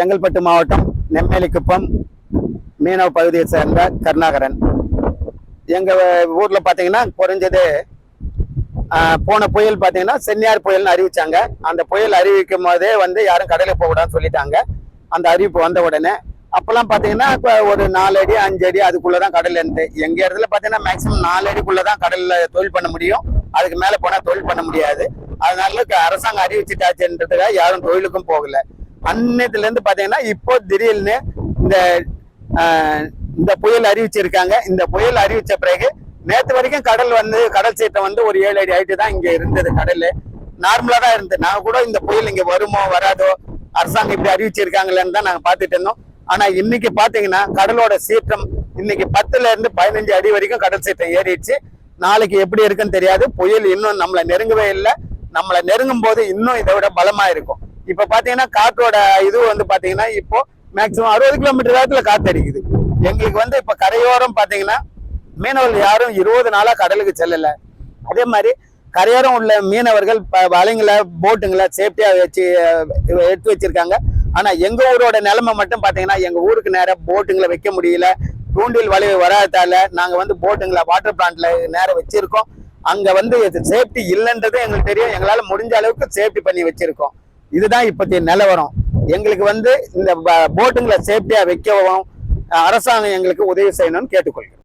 செங்கல்பட்டு மாவட்டம் நெம்மேலிக்குப்பம் மீனவ பகுதியை சேர்ந்த கருணாகரன். எங்க ஊர்ல பாத்தீங்கன்னா குறைஞ்சது போன புயல் பாத்தீங்கன்னா சென்னியார் புயல்னு அறிவிச்சாங்க. அந்த புயல் அறிவிக்கும் போதே யாரும் கடலுக்கு போக கூடாதுன்னு சொல்லிட்டாங்க. அந்த அறிவிப்பு வந்த உடனே அப்பெல்லாம் பாத்தீங்கன்னா இப்ப ஒரு 4 அடி 5 அடி அதுக்குள்ளதான் கடல் இருந்து. எங்க இடத்துல பாத்தீங்கன்னா மேக்சிமம் 4 அடிக்குள்ளதான் கடல்ல தொழில் பண்ண முடியும். அதுக்கு மேல போனா தொழில் பண்ண முடியாது. அதனால அரசாங்கம் அறிவிச்சுட்டாச்சுன்றதுக்காக யாரும் தொழிலுக்கும் போகல. அன்னத்துல இருந்து பாத்தீங்கன்னா இப்போ திடீர்னு இந்த புயல் அறிவிச்சிருக்காங்க. இந்த புயல் அறிவிச்ச பிறகு நேற்று வரைக்கும் கடல் சீற்றம் ஒரு 7 அடி ஹைட்டு தான் இங்க இருந்தது. கடல் நார்மலா தான் இருந்தது. நாங்க கூட இந்த புயல் இங்க வருமோ வராதோ, அரசாங்கம் இப்படி அறிவிச்சிருக்காங்களேன்னு தான் நாங்க பாத்துட்டு இருந்தோம். ஆனா இன்னைக்கு பாத்தீங்கன்னா கடலோட சீற்றம் இன்னைக்கு 10ல இருந்து 15 அடி வரைக்கும் கடல் சீற்றம் ஏறிடுச்சு. நாளைக்கு எப்படி இருக்குன்னு தெரியாது. புயல் இன்னும் நம்மளை நெருங்கவே இல்லை. நம்மளை நெருங்கும் போது இன்னும் இதை விட பலமா இருக்கும். இப்ப பாத்தீங்கன்னா காற்றோட இது பாத்தீங்கன்னா இப்போ மேக்சிமம் 60 கிலோமீட்டர் வேகத்துல காத்து அடிக்குது. எங்களுக்கு இப்ப கரையோரம் பாத்தீங்கன்னா மீனவர்கள் யாரும் 20 நாளா கடலுக்கு செல்லல. அதே மாதிரி கரையோரம் உள்ள மீனவர்கள் வலைங்களை போட்டுங்களை சேஃப்டியா எடுத்து வச்சிருக்காங்க. ஆனா எங்க ஊரோட நிலைமை மட்டும் பாத்தீங்கன்னா எங்க ஊருக்கு நேரம் போட்டுங்களை வைக்க முடியல. தூண்டில் வலை வராதால நாங்க போட்டுங்களை வாட்டர் பிளான்ட்ல நேரம் வச்சிருக்கோம். அங்க சேஃப்டி இல்லைன்றது எங்களுக்கு தெரியும். எங்களால முடிஞ்ச அளவுக்கு சேஃப்டி பண்ணி வச்சிருக்கோம். இதுதான் இப்பத்திய நிலவரம். எங்களுக்கு இந்த போட்டுங்களை சேஃப்டியா வைக்கவும் அரசாங்கம் எங்களுக்கு உதவி செய்யணும்னு கேட்டுக்கொள்கிறோம்.